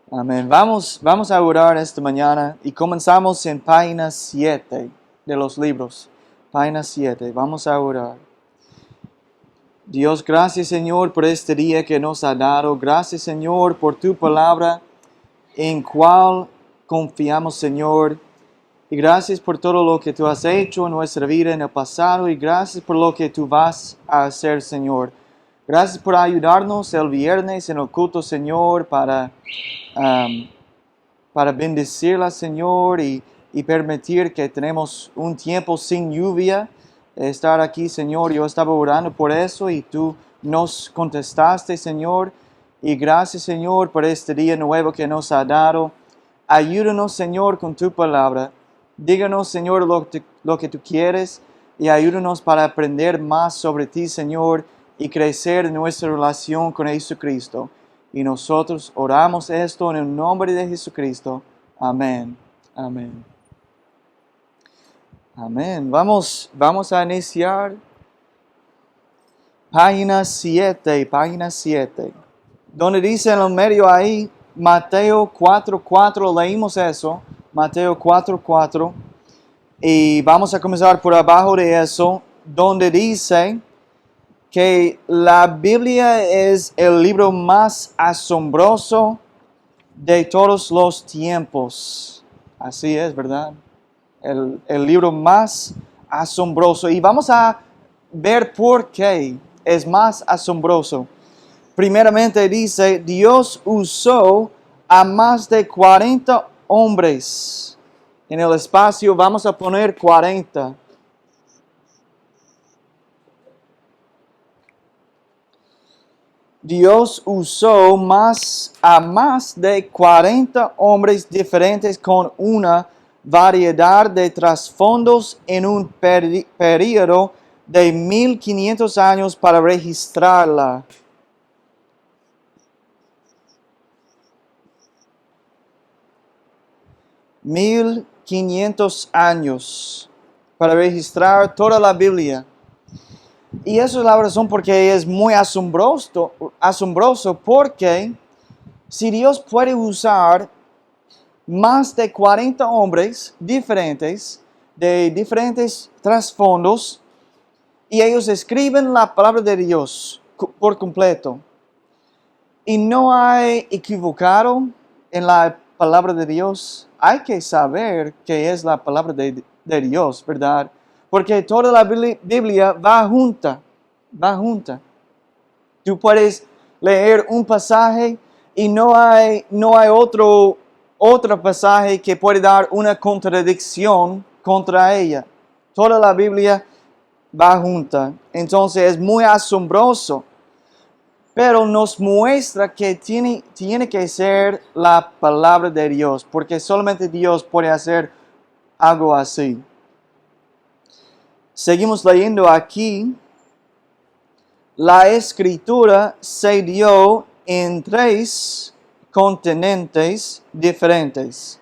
Amén. Vamos a orar esta mañana y comenzamos en página 7 de los libros. Página 7. Vamos a orar. Dios, gracias Señor por este día que nos ha dado. Gracias Señor por tu palabra en cual confiamos Señor. Y gracias por todo lo que tú has hecho en nuestra vida en el pasado y gracias por lo que tú vas a hacer Señor. Gracias por ayudarnos el viernes en el culto Señor para bendecirla, Señor, y permitir que tenemos un tiempo sin lluvia, estar aquí, Señor. Yo estaba orando por eso y tú nos contestaste, Señor. Y gracias, Señor, por este día nuevo que nos ha dado. Ayúdanos, Señor, con tu palabra. Díganos, Señor, lo que tú quieres y ayúdanos para aprender más sobre ti, Señor, y crecer en nuestra relación con Jesucristo. Y nosotros oramos esto en el nombre de Jesucristo. Amén. Amén. Amén. Vamos a iniciar página 7, donde dice en el medio ahí, Mateo 4:4, leímos eso, Mateo 4:4, y vamos a comenzar por abajo de eso, donde dice que la Biblia es el libro más asombroso de todos los tiempos. Así es, ¿verdad? El libro más asombroso. Y vamos a ver por qué es más asombroso. Primeramente dice, Dios usó a más de 40 hombres. En el espacio vamos a poner 40. Dios usó a más de 40 hombres diferentes con una variedad de trasfondos en un periodo de 1500 años para registrarla. 1500 años para registrar toda la Biblia. Y eso es la razón porque es muy asombroso porque si Dios puede usar más de 40 hombres diferentes, de diferentes trasfondos, y ellos escriben la palabra de Dios por completo, y no hay equivocado en la palabra de Dios, hay que saber que es la palabra de Dios, ¿verdad? Porque toda la Biblia va junta. Tú puedes leer un pasaje y no hay otro pasaje que puede dar una contradicción contra ella. Toda la Biblia va junta. Entonces es muy asombroso. Pero nos muestra que tiene que ser la palabra de Dios, porque solamente Dios puede hacer algo así. Seguimos leyendo aquí. La escritura se dio en 3 continentes diferentes.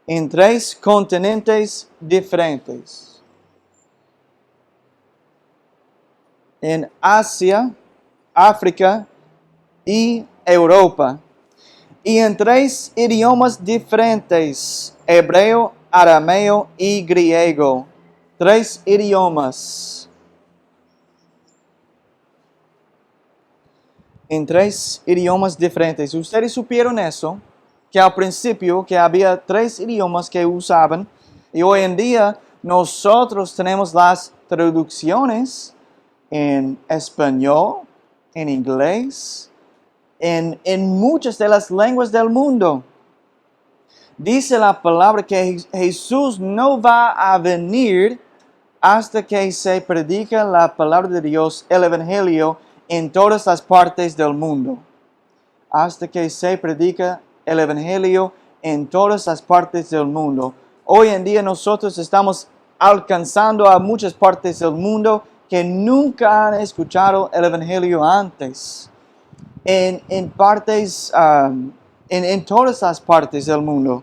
En 3 continentes diferentes. En Asia, África y Europa. Y en 3 idiomas diferentes. Hebreo, arameo y griego. 3 idiomas. En 3 idiomas diferentes. ¿Ustedes supieron eso? Que al principio que había 3 idiomas que usaban. Y hoy en día nosotros tenemos las traducciones en español, en inglés, en muchas de las lenguas del mundo. Dice la palabra que Jesús no va a venir hasta que se predique la palabra de Dios, el Evangelio, en todas las partes del mundo. Hasta que se predica el Evangelio en todas las partes del mundo. Hoy en día nosotros estamos alcanzando a muchas partes del mundo que nunca han escuchado el Evangelio antes. En todas las partes del mundo.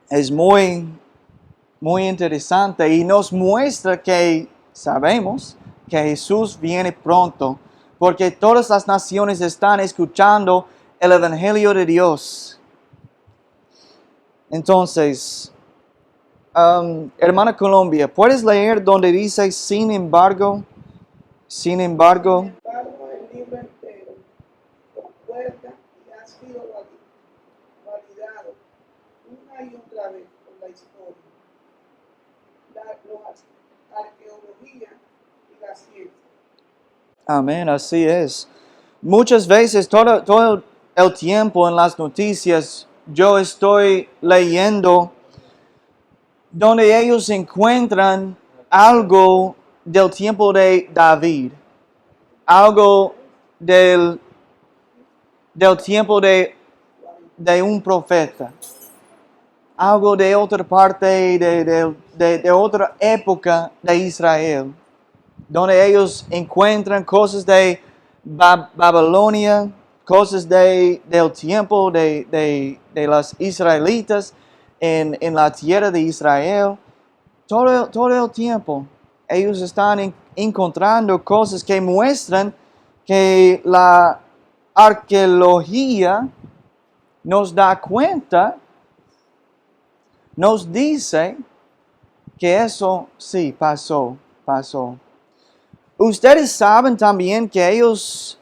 Es muy interesante y nos muestra que sabemos que Jesús viene pronto, porque todas las naciones están escuchando el Evangelio de Dios. Entonces, hermana Colombia, ¿puedes leer donde dice sin embargo? Sin embargo. Embargo, el libro entero concuerda y ha sido validado una y otra vez por la historia, la arqueología y la ciencia. Amén, así es. Muchas veces, todo el tiempo en las noticias, yo estoy leyendo donde ellos encuentran algo del tiempo de David, algo del tiempo de un profeta, algo de otra parte, de otra época de Israel, donde ellos encuentran cosas de Babilonia, cosas del tiempo de los israelitas en la tierra de Israel. Todo el tiempo ellos están encontrando cosas que muestran que la arqueología nos da cuenta, nos dice que eso sí pasó. Ustedes saben también que ellos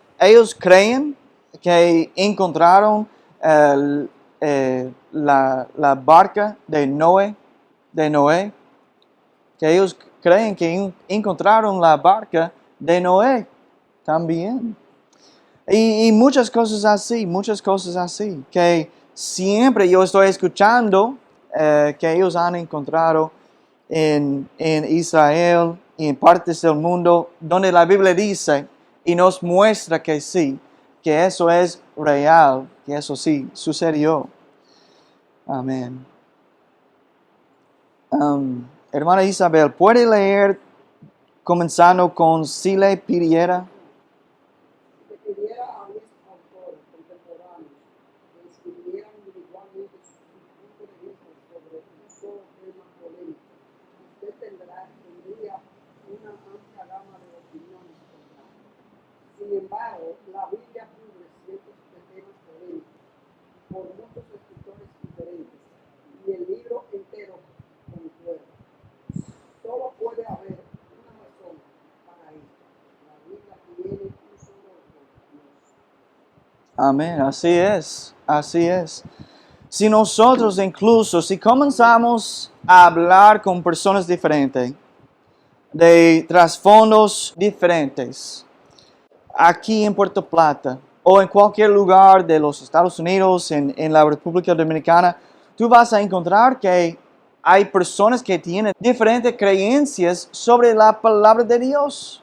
creen que encontraron la barca de Noé, que ellos creen que encontraron la barca de Noé también. Y muchas cosas así, que siempre yo estoy escuchando que ellos han encontrado en Israel y en partes del mundo donde la Biblia dice y nos muestra que sí, que eso es real, que eso sí sucedió. Amén. Hermana Isabel, ¿puede leer comenzando con si le pidiera? Se pidiera a mis autores contemporáneos que escribieran individualmente sus puntos de vista sobre un solo tema polémico, usted tendría una amplia gama de opiniones contrarias. Sin embargo, la Biblia cubre cientos de temas polémicos por muchos escritores diferentes y el libro entero concuerda. Solo puede haber una razón para esto. La Biblia tiene un solo Dios. Amén, así es. Si nosotros incluso, si comenzamos a hablar con personas diferentes, de trasfondos diferentes, aquí en Puerto Plata o en cualquier lugar de los Estados Unidos, en la República Dominicana, tú vas a encontrar que hay personas que tienen diferentes creencias sobre la palabra de Dios.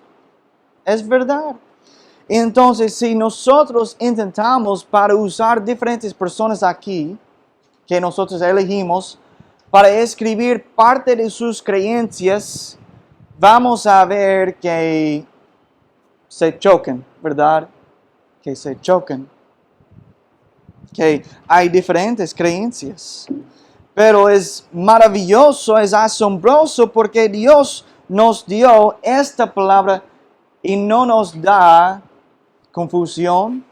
Es verdad. Entonces, si nosotros intentamos para usar diferentes personas aquí, que nosotros elegimos, para escribir parte de sus creencias, vamos a ver que se chocan, ¿verdad? Que se chocan. Que hay diferentes creencias. Pero es maravilloso, es asombroso porque Dios nos dio esta palabra y no nos da confusión,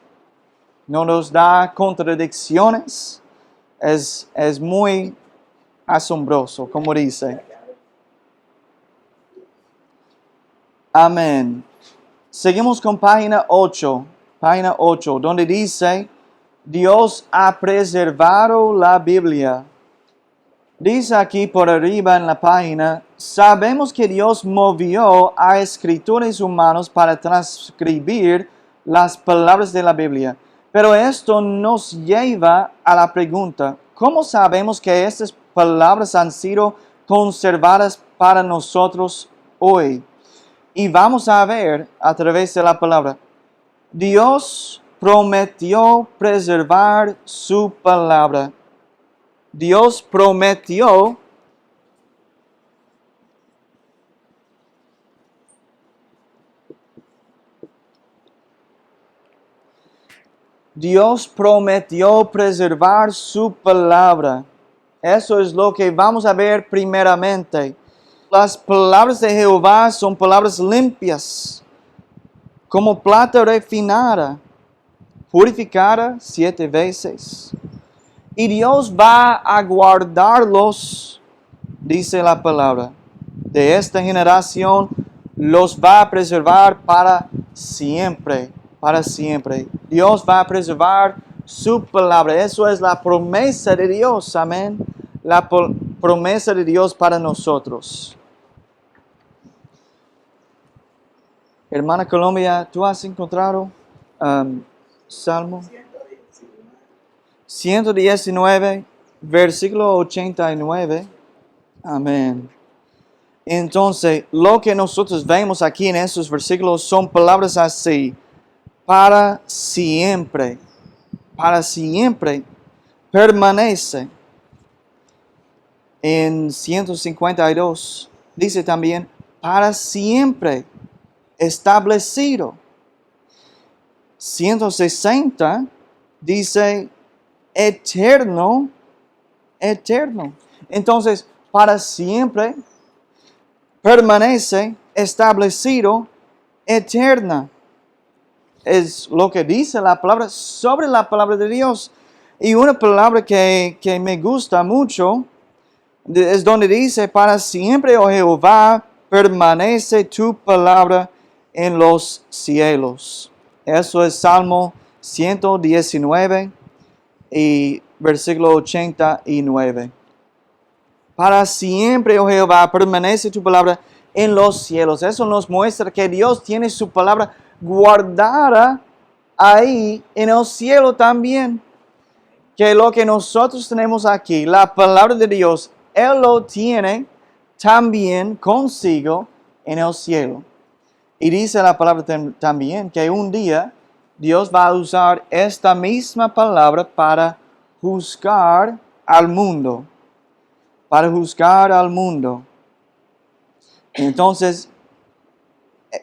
no nos da contradicciones. Es muy asombroso, como dice. Amén. Seguimos con página 8, donde dice, Dios ha preservado la Biblia. Dice aquí por arriba en la página, sabemos que Dios movió a escritores humanos para transcribir las palabras de la Biblia. Pero esto nos lleva a la pregunta, ¿cómo sabemos que estas palabras han sido conservadas para nosotros hoy? Y vamos a ver a través de la palabra, Dios prometió preservar su palabra. Dios prometió preservar su palabra. Eso es lo que vamos a ver primeramente. Las palabras de Jehová son palabras limpias, como plata refinada, purificada 7 veces. Y Dios va a guardarlos, dice la palabra, de esta generación, los va a preservar para siempre, para siempre. Dios va a preservar su palabra. Eso es la promesa de Dios, amén. La promesa de Dios para nosotros. Hermana Colombia, ¿tú has encontrado Salmo 119, versículo 89? Amén. Entonces, lo que nosotros vemos aquí en estos versículos son palabras así: para siempre, permanece. En 152 dice también, para siempre, establecido. 160 dice, eterno, eterno. Entonces, para siempre, permanece, establecido, eterna. Es lo que dice la palabra sobre la palabra de Dios. Y una palabra que me gusta mucho es donde dice, para siempre, oh Jehová, permanece tu palabra en los cielos. Eso es Salmo 119 y versículo 89. Para siempre, oh Jehová, permanece tu palabra en los cielos. Eso nos muestra que Dios tiene su palabra guardada ahí en el cielo también. Que lo que nosotros tenemos aquí, la palabra de Dios, Él lo tiene también consigo en el cielo. Y dice la palabra también que un día Dios va a usar esta misma palabra para juzgar al mundo. Para juzgar al mundo. Entonces,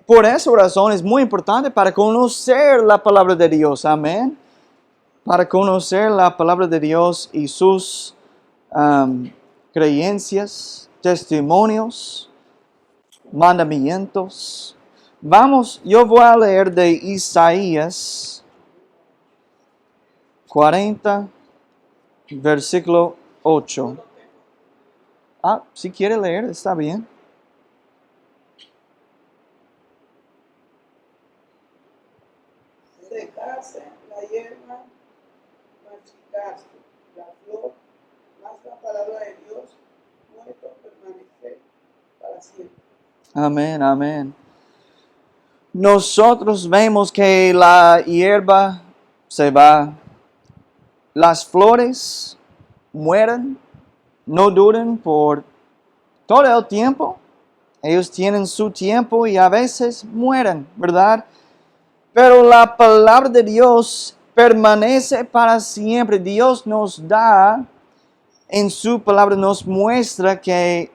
por esa razón es muy importante para conocer la palabra de Dios. Amén. Para conocer la palabra de Dios y sus creencias, testimonios, mandamientos. Vamos, yo voy a leer de Isaías 40, versículo 8. Si quiere leer, está bien. Secase la hierba, marchitarse la flor, mas la palabra de Dios muerto permanece para siempre. Amén, amén. Nosotros vemos que la hierba se va, las flores mueren, no duran por todo el tiempo. Ellos tienen su tiempo y a veces mueren, ¿verdad? Pero la palabra de Dios permanece para siempre. Dios nos da, en su palabra nos muestra que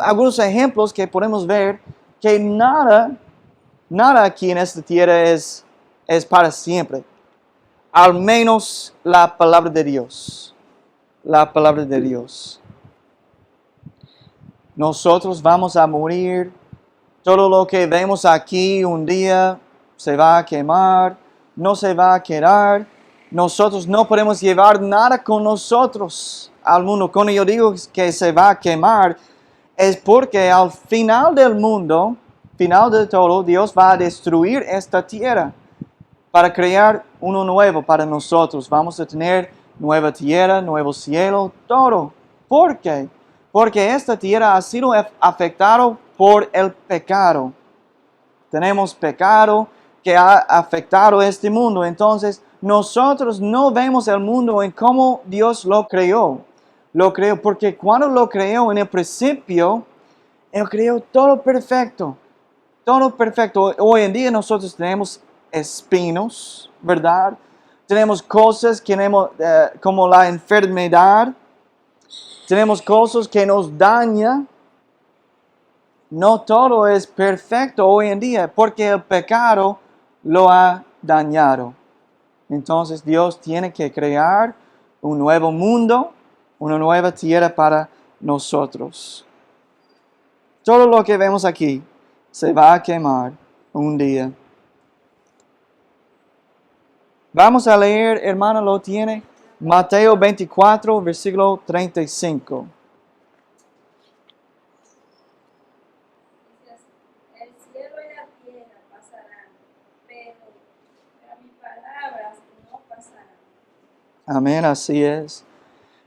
algunos ejemplos que podemos ver que nada aquí en esta tierra es para siempre. Al menos la palabra de Dios. La palabra de Dios. Nosotros vamos a morir. Todo lo que vemos aquí un día se va a quemar, no se va a quedar. Nosotros no podemos llevar nada con nosotros al mundo. Cuando yo digo que se va a quemar, es porque al final del mundo, final de todo, Dios va a destruir esta tierra para crear uno nuevo para nosotros. Vamos a tener nueva tierra, nuevo cielo, todo. ¿Por qué? Porque esta tierra ha sido afectada por el pecado. Tenemos pecado que ha afectado este mundo. Entonces, nosotros no vemos el mundo en cómo Dios lo creó. Lo creó porque cuando lo creó en el principio, Él creó todo perfecto. Todo perfecto. Hoy en día nosotros tenemos espinos, ¿verdad? Tenemos cosas que tenemos, como la enfermedad. Tenemos cosas que nos dañan. No todo es perfecto hoy en día porque el pecado lo ha dañado. Entonces Dios tiene que crear un nuevo mundo, una nueva tierra para nosotros. Todo lo que vemos aquí se va a quemar un día. Vamos a leer, hermano, ¿lo tiene? Mateo 24, versículo 35. Dice así, el cielo y la tierra pasarán, pero mis palabras no pasarán. Amén, así es.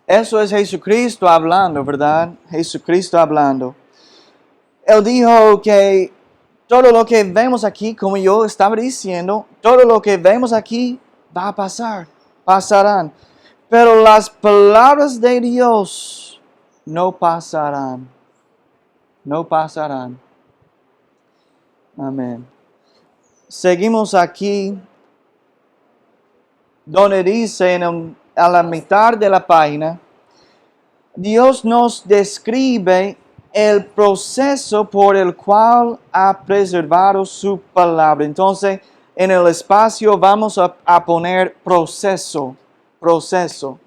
Eso es Jesucristo hablando, ¿verdad? Jesucristo hablando. Él dijo que todo lo que vemos aquí, como yo estaba diciendo, todo lo que vemos aquí va a pasar, pasarán. Pero las palabras de Dios no pasarán, no pasarán. Amén. Seguimos aquí, donde dice a la mitad de la página, Dios nos describe el proceso por el cual ha preservado su palabra. Entonces, en el espacio vamos a poner proceso, proceso.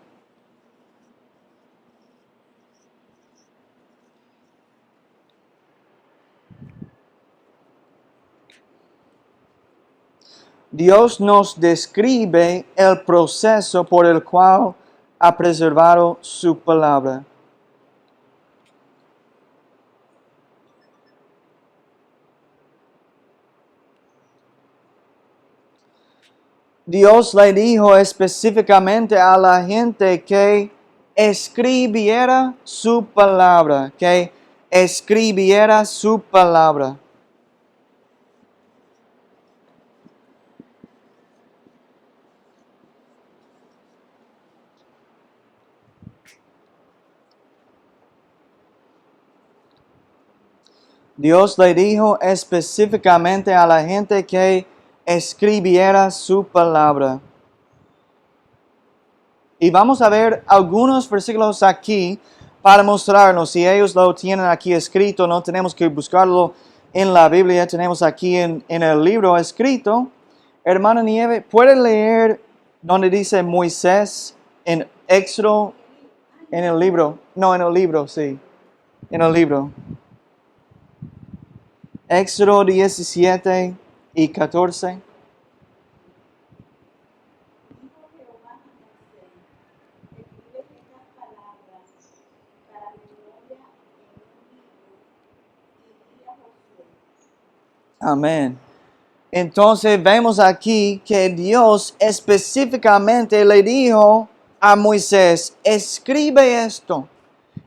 Dios nos describe el proceso por el cual ha preservado su palabra. Dios le dijo específicamente a la gente que escribiera su palabra, que escribiera su palabra. Dios le dijo específicamente a la gente que escribiera su palabra. Y vamos a ver algunos versículos aquí para mostrarnos. Si ellos lo tienen aquí escrito, no tenemos que buscarlo en la Biblia, tenemos aquí en el libro escrito. Hermana Nieve, ¿puede leer donde dice Moisés en Éxodo, en el libro? No, en el libro, sí, en el libro. Éxodo 17 y 14. Dijo Jehová a Moisés, escribe estas palabras para memoria en un libro y di a Josué. Amén. Entonces vemos aquí que Dios específicamente le dijo a Moisés, escribe esto,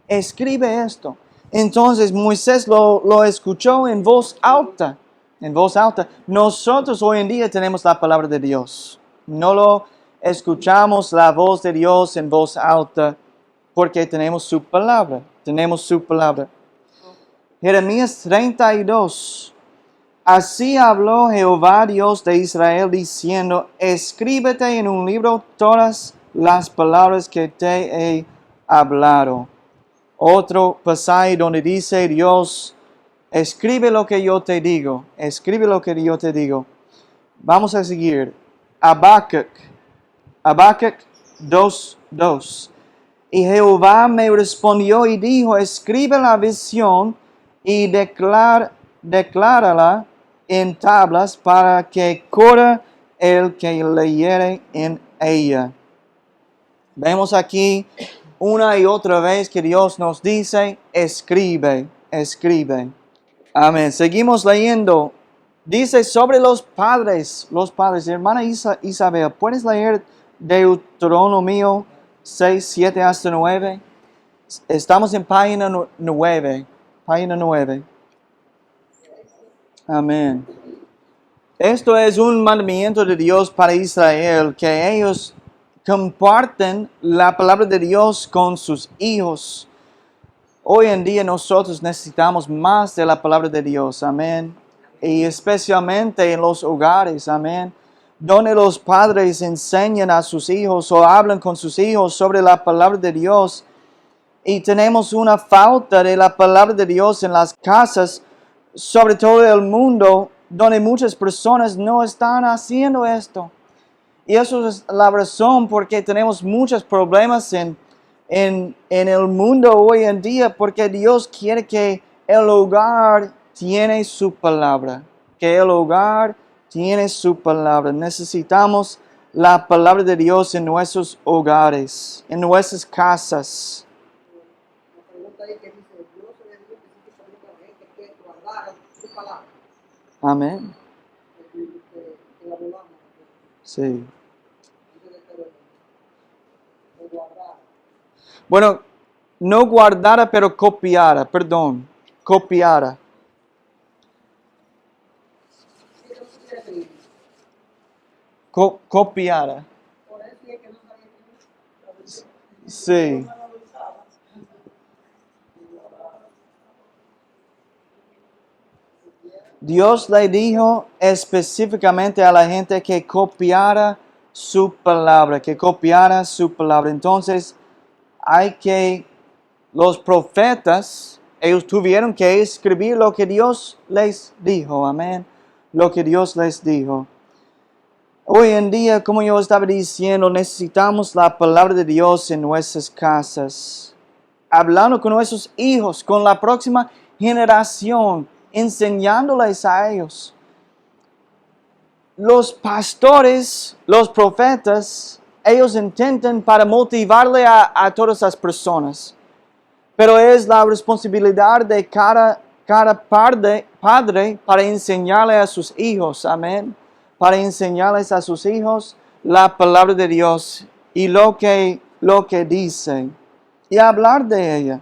escribe esto. Entonces Moisés lo escuchó en voz alta, en voz alta. Nosotros hoy en día tenemos la palabra de Dios. No lo escuchamos la voz de Dios en voz alta porque tenemos su palabra, tenemos su palabra. Jeremías 32. Así habló Jehová Dios de Israel diciendo, escríbete en un libro todas las palabras que te he hablado. Otro pasaje donde dice Dios, escribe lo que yo te digo, escribe lo que yo te digo. Vamos a seguir. Habacuc 2:2. Y Jehová me respondió y dijo, escribe la visión y declárala en tablas para que corra el que leyere en ella. Vemos aquí una y otra vez que Dios nos dice, escribe, escribe. Amén. Seguimos leyendo. Dice sobre los padres. Hermana Isabel, ¿puedes leer Deuteronomio 6, 7 hasta 9? Estamos en página 9. Página 9. Amén. Esto es un mandamiento de Dios para Israel, que ellos comparten la palabra de Dios con sus hijos. Hoy en día nosotros necesitamos más de la palabra de Dios, amén. Y especialmente en los hogares, amén. Donde los padres enseñan a sus hijos o hablan con sus hijos sobre la palabra de Dios. Y tenemos una falta de la palabra de Dios en las casas, sobre todo en el mundo, donde muchas personas no están haciendo esto. Y eso es la razón porque tenemos muchos problemas en el mundo hoy en día, porque Dios quiere que el hogar tiene su palabra, que el hogar tiene su palabra. Necesitamos la palabra de Dios en nuestros hogares, en nuestras casas. La pregunta ahí que dice, Dios le dijo específicamente a la gente que guardara su palabra, Amén. que la volvamos, Sí. antes de que lo guardara. Bueno, no guardara, pero copiara, perdón, copiara. ¿Qué Dios quiere decir? Copiara. Por eso es que no sabía que la versión Sí. no lo usaba. Dios le dijo específicamente a la gente que copiara su palabra, que copiara su palabra. Entonces, los profetas, ellos tuvieron que escribir lo que Dios les dijo, amén, lo que Dios les dijo. Hoy en día, como yo estaba diciendo, necesitamos la palabra de Dios en nuestras casas, hablando con nuestros hijos, con la próxima generación, enseñándoles a ellos. Los pastores, los profetas, ellos intentan para motivarle a todas las personas, pero es la responsabilidad de cada padre para enseñarle a sus hijos, amén, para enseñarles a sus hijos la palabra de Dios y lo que dice, y hablar de ella.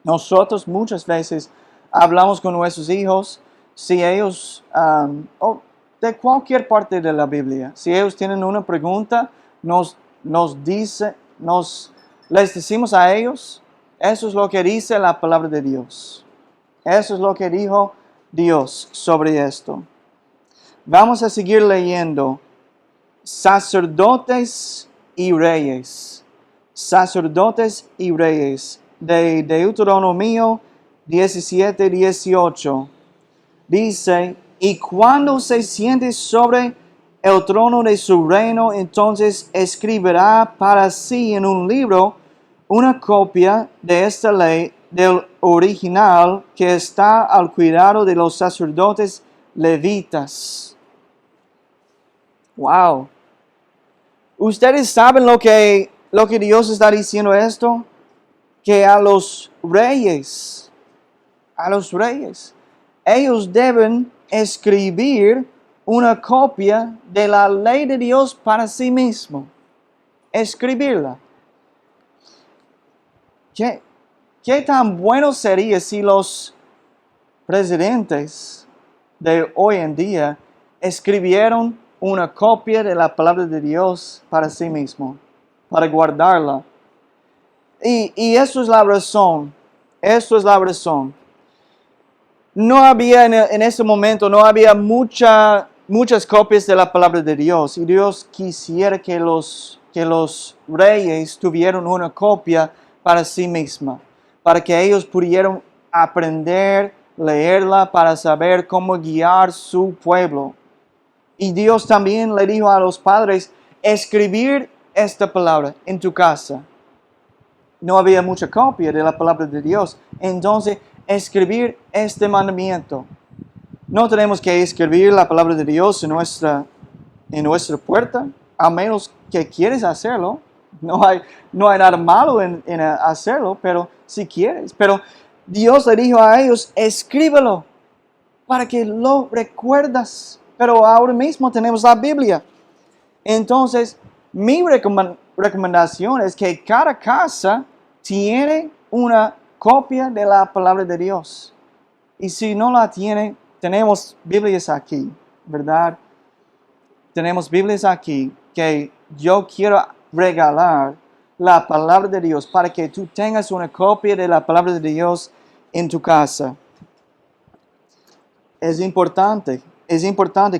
Nosotros muchas veces hablamos con nuestros hijos, si ellos, de cualquier parte de la Biblia, si ellos tienen una pregunta, les decimos a ellos, eso es lo que dice la palabra de Dios. Eso es lo que dijo Dios sobre esto. Vamos a seguir leyendo. Sacerdotes y reyes. Sacerdotes y reyes. De Deuteronomio 17:18. Dice, y cuando se siente sobre el trono de su reino, entonces escribirá para sí en un libro una copia de esta ley del original que está al cuidado de los sacerdotes levitas. Wow. ¿Ustedes saben lo que Dios está diciendo esto? Que a los reyes, ellos deben escribir una copia de la ley de Dios para sí mismo. Escribirla. ¿Qué tan bueno sería si los presidentes de hoy en día escribieron una copia de la palabra de Dios para sí mismo, para guardarla? Y eso es la razón. Eso es la razón. No había en ese momento, no había muchas copias de la palabra de Dios. Y Dios quisiera que los reyes tuvieran una copia para sí misma, para que ellos pudieran aprender, leerla, para saber cómo guiar su pueblo. Y Dios también le dijo a los padres, escribir esta palabra en tu casa. No había mucha copia de la palabra de Dios. Entonces, escribir este mandamiento. No tenemos que escribir la palabra de Dios en nuestra puerta, a menos que quieres hacerlo. No hay nada malo en hacerlo, pero si quieres. Pero Dios le dijo a ellos, escríbelo para que lo recuerdas. Pero ahora mismo tenemos la Biblia. Entonces, mi recomendación es que cada casa tiene una copia de la palabra de Dios. Y si no la tiene, tenemos Biblias aquí, ¿verdad? Tenemos Biblias aquí que yo quiero regalar la palabra de Dios para que tú tengas una copia de la palabra de Dios en tu casa. Es importante,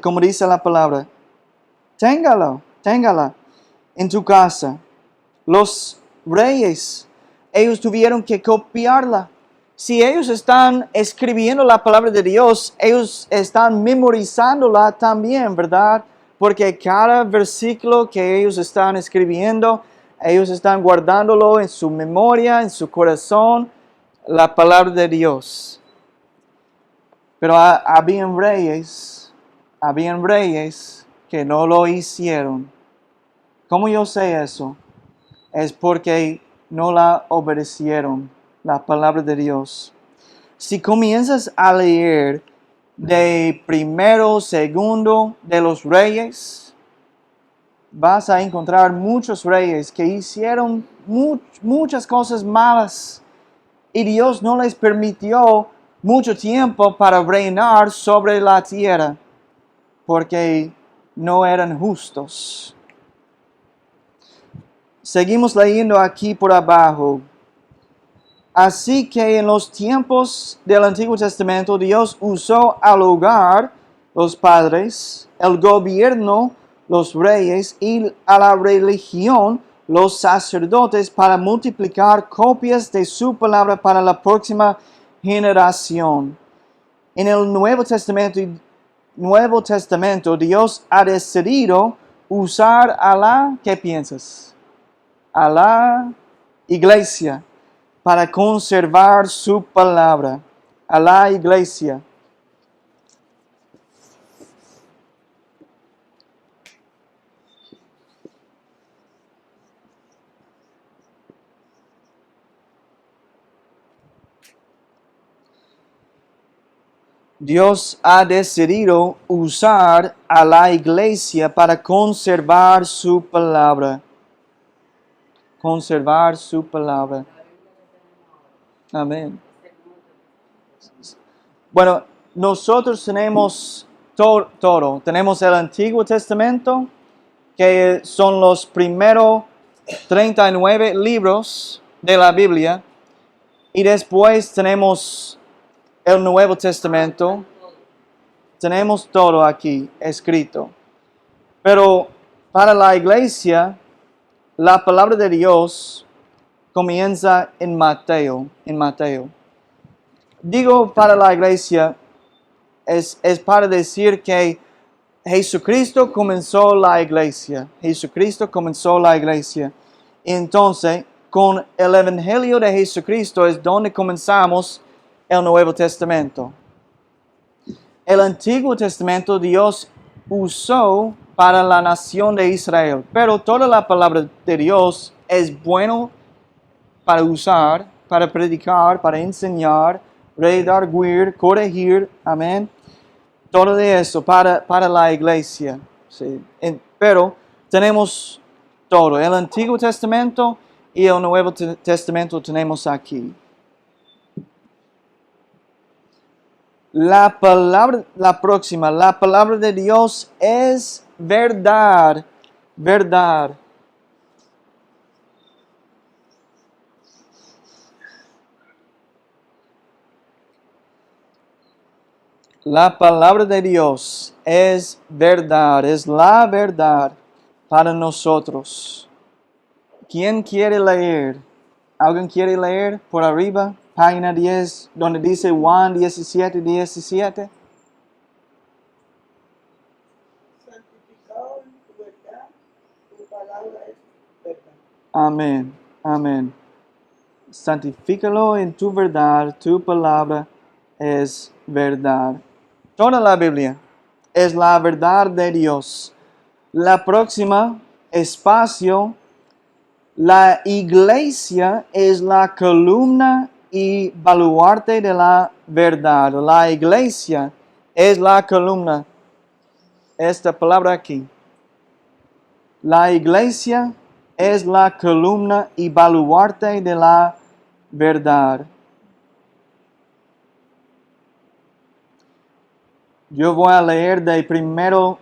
como dice la palabra. Téngala en tu casa. Los reyes, ellos tuvieron que copiarla. Si ellos están escribiendo la palabra de Dios, ellos están memorizándola también, ¿verdad? Porque cada versículo que ellos están escribiendo, ellos están guardándolo en su memoria, en su corazón, la palabra de Dios. Pero habían reyes que no lo hicieron. ¿Cómo yo sé eso? Es porque no la obedecieron, la palabra de Dios. Si comienzas a leer de primero, segundo de los reyes, vas a encontrar muchos reyes que hicieron muchas cosas malas y Dios no les permitió mucho tiempo para reinar sobre la tierra porque no eran justos. Seguimos leyendo aquí por abajo. Así que en los tiempos del Antiguo Testamento Dios usó al hogar, los padres, el gobierno, los reyes y a la religión, los sacerdotes, para multiplicar copias de su palabra para la próxima generación. En el Nuevo Testamento Dios ha decidido usar a la, ¿qué piensas? A la iglesia para conservar su palabra, a la iglesia. Dios ha decidido usar a la iglesia para conservar su palabra. Conservar su palabra. Amén. Bueno, nosotros tenemos todo. Tenemos el Antiguo Testamento, que son los primeros 39 libros de la Biblia. Y después tenemos el Nuevo Testamento. Tenemos todo aquí escrito. Pero para la iglesia, la palabra de Dios comienza en Mateo. Digo para la iglesia, es para decir que Jesucristo comenzó la iglesia. Jesucristo comenzó la iglesia. Entonces, con el Evangelio de Jesucristo es donde comenzamos el Nuevo Testamento. El Antiguo Testamento Dios usó para la nación de Israel, pero toda la palabra de Dios es bueno para usar, para predicar, para enseñar, redarguir, corregir, amén. Todo de eso para la iglesia. ¿Sí? Pero tenemos todo, el Antiguo Testamento y el Nuevo Testamento tenemos aquí. La palabra de Dios es verdad, verdad. La palabra de Dios es verdad, es la verdad para nosotros. ¿Quién quiere leer? ¿Alguien quiere leer por arriba? Página 10, donde dice Juan 17, 17. Santificado en tu verdad, tu palabra es verdad. Amén, amén. Santifícalo en tu verdad, tu palabra es verdad. Toda la Biblia es la verdad de Dios. La próxima, espacio, la iglesia es la columna y baluarte de la verdad. La iglesia es la columna. Esta palabra aquí. La iglesia es la columna y baluarte de la verdad. Yo voy a leer de primero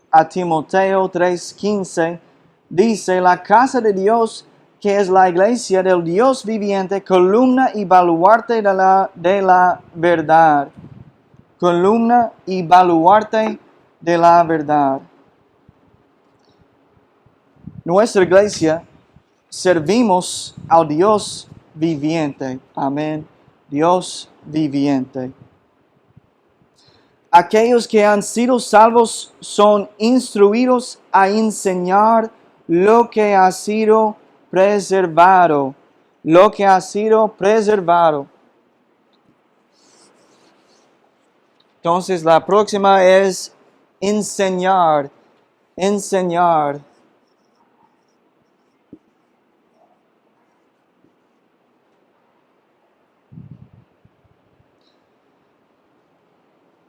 a Timoteo 3:15. Dice, la casa de Dios, que es la iglesia del Dios viviente, columna y baluarte de la verdad. Columna y baluarte de la verdad. Nuestra iglesia servimos al Dios viviente. Amén. Dios viviente. Aquellos que han sido salvos son instruidos a enseñar lo que ha sido preservado. Lo que ha sido preservado. Entonces la próxima es enseñar. enseñar.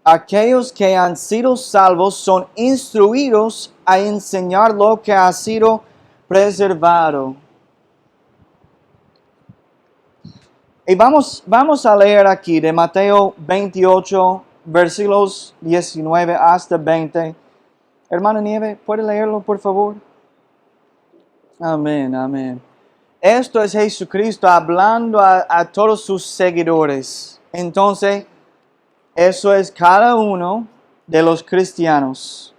Aquellos que han sido salvos son instruidos a enseñar lo que ha sido preservado. Y vamos a leer aquí de Mateo 28, versículos 19 hasta 20. Hermana Nieve, ¿puede leerlo, por favor? Amén, amén. Esto es Jesucristo hablando a todos sus seguidores. Entonces, eso es cada uno de los cristianos.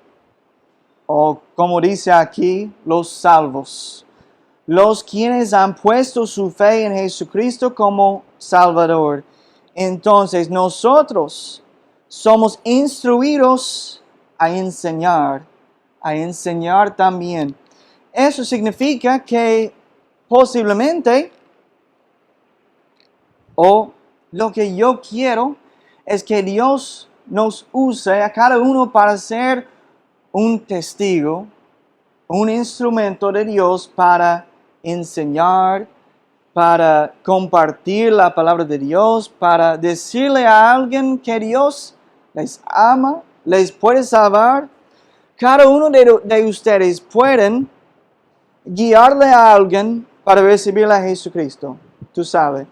O como dice aquí, los salvos. Los quienes han puesto su fe en Jesucristo como Salvador. Entonces nosotros somos instruidos a enseñar también. Eso significa que posiblemente, o lo que yo quiero, es que Dios nos use a cada uno para ser un testigo, un instrumento de Dios para enseñar, para compartir la palabra de Dios, para decirle a alguien que Dios les ama, les puede salvar. Cada uno de ustedes pueden guiarle a alguien para recibir a Jesucristo. Tú sabes.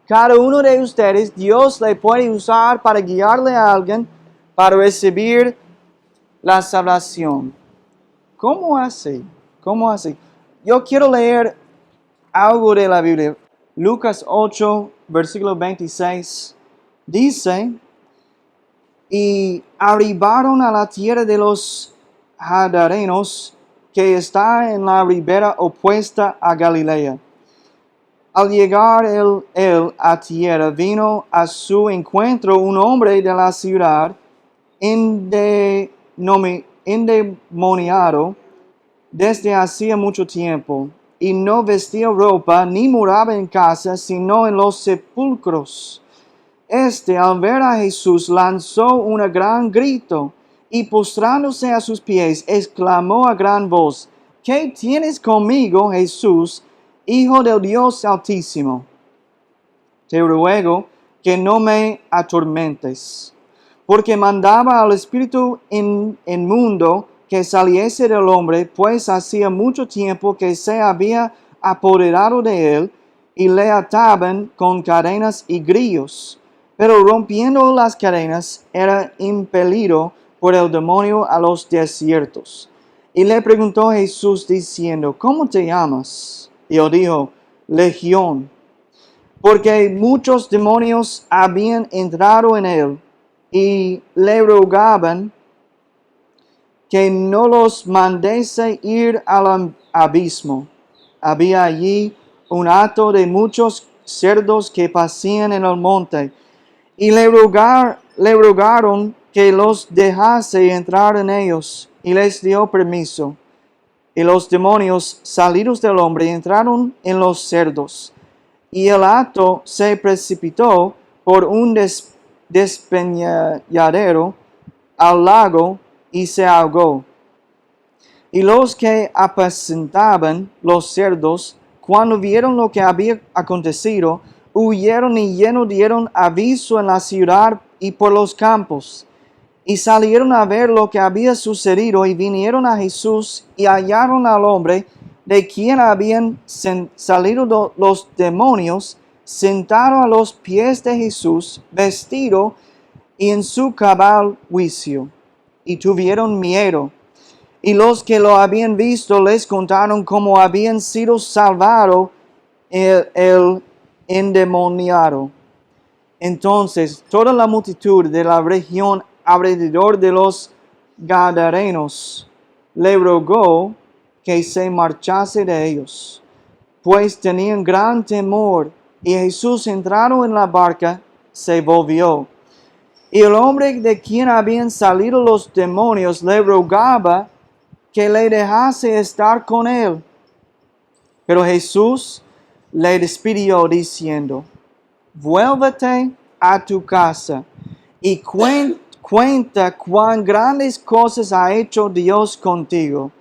Cada uno de ustedes, Dios le puede usar para guiarle a alguien para recibir la salvación. ¿Cómo así? ¿Cómo así? Yo quiero leer algo de la Biblia. Lucas 8, versículo 26, dice, y arribaron a la tierra de los Gadarenos, que está en la ribera opuesta a Galilea. Al llegar él a tierra, vino a su encuentro un hombre de la ciudad, endemoniado desde hacía mucho tiempo, y no vestía ropa, ni moraba en casa, sino en los sepulcros. Al ver a Jesús, lanzó un gran grito, y postrándose a sus pies, exclamó a gran voz, ¿qué tienes conmigo, Jesús, Hijo del Dios Altísimo? Te ruego que no me atormentes. Porque mandaba al espíritu inmundo que saliese del hombre, pues hacía mucho tiempo que se había apoderado de él, y le ataban con cadenas y grillos. Pero rompiendo las cadenas, era impelido por el demonio a los desiertos. Y le preguntó Jesús diciendo, ¿cómo te llamas? Y él dijo, Legión, porque muchos demonios habían entrado en él, y le rogaban que no los mandase ir al abismo. Había allí un hato de muchos cerdos que pasían en el monte, y le rogaron que los dejase entrar en ellos, y les dio permiso. Y los demonios, salidos del hombre, entraron en los cerdos, y el hato se precipitó por un despeñadero al lago y se ahogó. Y los que apacentaban los cerdos, cuando vieron lo que había acontecido, huyeron y lleno dieron aviso en la ciudad y por los campos. Y salieron a ver lo que había sucedido, y vinieron a Jesús y hallaron al hombre de quien habían salido los demonios, sentado a los pies de Jesús, vestido y en su cabal juicio. Y tuvieron miedo. Y los que lo habían visto les contaron cómo habían sido salvados el endemoniado. Entonces toda la multitud de la región alrededor de los Gadarenos le rogó que se marchase de ellos, pues tenían gran temor. Y Jesús, entrado en la barca, se volvió. Y el hombre de quien habían salido los demonios le rogaba que le dejase estar con él. Pero Jesús le despidió diciendo, vuélvete a tu casa y cuenta cuán grandes cosas ha hecho Dios contigo.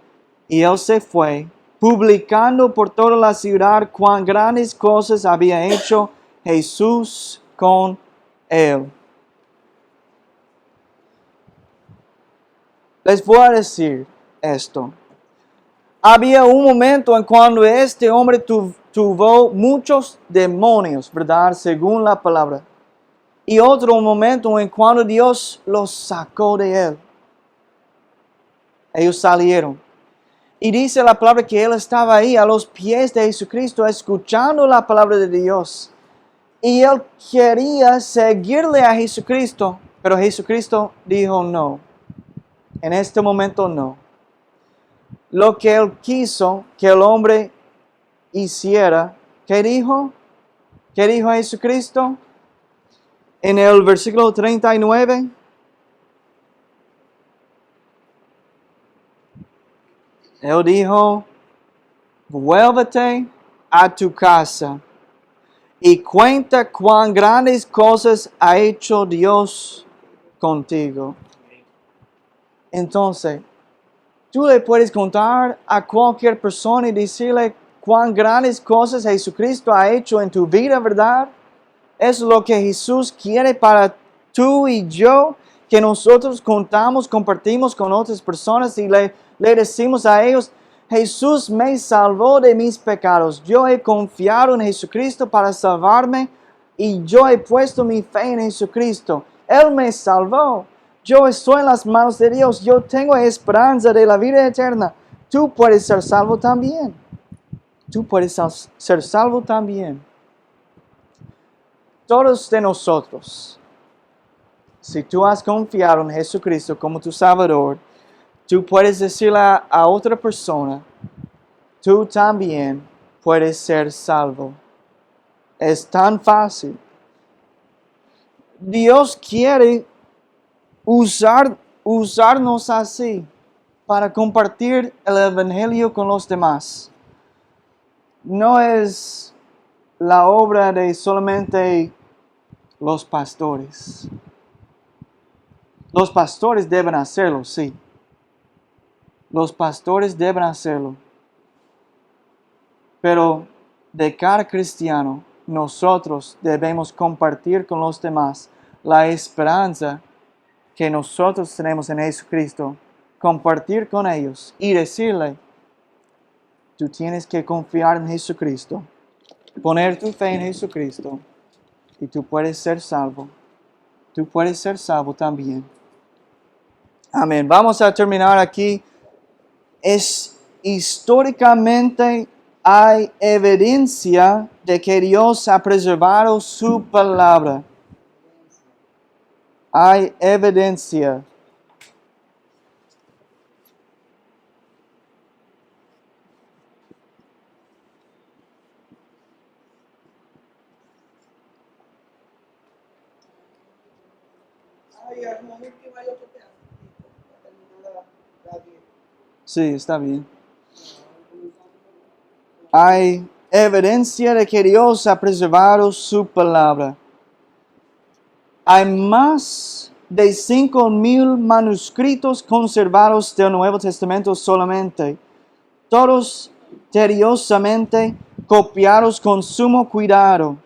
Y él se fue, publicando por toda la ciudad cuán grandes cosas había hecho Jesús con él. Les voy a decir esto. Había un momento en cuando este hombre tuvo muchos demonios, ¿verdad? Según la palabra. Y otro momento en cuando Dios los sacó de él. Ellos salieron. Y dice la palabra que él estaba ahí a los pies de Jesucristo escuchando la palabra de Dios. Y él quería seguirle a Jesucristo, pero Jesucristo dijo no. En este momento no. Lo que él quiso que el hombre hiciera, ¿qué dijo? ¿Qué dijo Jesucristo? En el versículo 39. Él dijo, vuélvete a tu casa y cuenta cuán grandes cosas ha hecho Dios contigo. Entonces, tú le puedes contar a cualquier persona y decirle cuán grandes cosas Jesucristo ha hecho en tu vida, ¿verdad? Es lo que Jesús quiere para tú y yo, que nosotros contamos, compartimos con otras personas y le decimos a ellos, Jesús me salvó de mis pecados. Yo he confiado en Jesucristo para salvarme y yo he puesto mi fe en Jesucristo. Él me salvó. Yo estoy en las manos de Dios. Yo tengo esperanza de la vida eterna. Tú puedes ser salvo también. Tú puedes ser salvo también. Todos de nosotros, si tú has confiado en Jesucristo como tu Salvador, tú puedes decirle a otra persona, tú también puedes ser salvo. Es tan fácil. Dios quiere usarnos así para compartir el Evangelio con los demás. No es la obra de solamente los pastores. Los pastores deben hacerlo, sí. Los pastores deben hacerlo. Pero de cada cristiano, nosotros debemos compartir con los demás la esperanza que nosotros tenemos en Jesucristo. Compartir con ellos y decirle, tú tienes que confiar en Jesucristo. Poner tu fe en Jesucristo. Y tú puedes ser salvo. Tú puedes ser salvo también. Amén. Vamos a terminar aquí. Históricamente hay evidencia de que Dios ha preservado su palabra. Hay evidencia. Ay, como última yo te hago para terminar la 10. Sí, está bien. Hay evidencia de que Dios ha preservado su palabra. Hay más de 5,000 manuscritos conservados del Nuevo Testamento solamente, todos tediosamente copiados con sumo cuidado,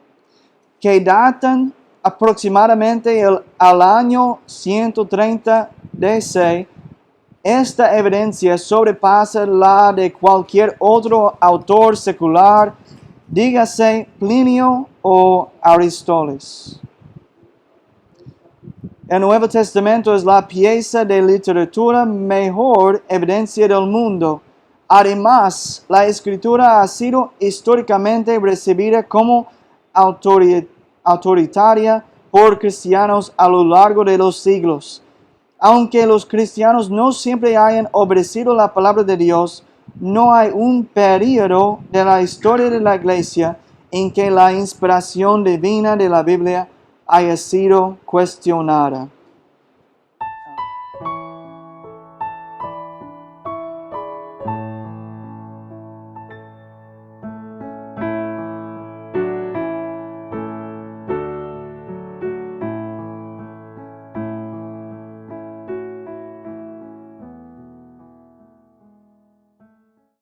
que datan aproximadamente al año 130 DC. Esta evidencia sobrepasa la de cualquier otro autor secular, dígase Plinio o Aristóteles. El Nuevo Testamento es la pieza de literatura mejor evidencia del mundo. Además, la Escritura ha sido históricamente recibida como autoritaria por cristianos a lo largo de los siglos. Aunque los cristianos no siempre hayan obedecido la palabra de Dios, no hay un período de la historia de la Iglesia en que la inspiración divina de la Biblia haya sido cuestionada.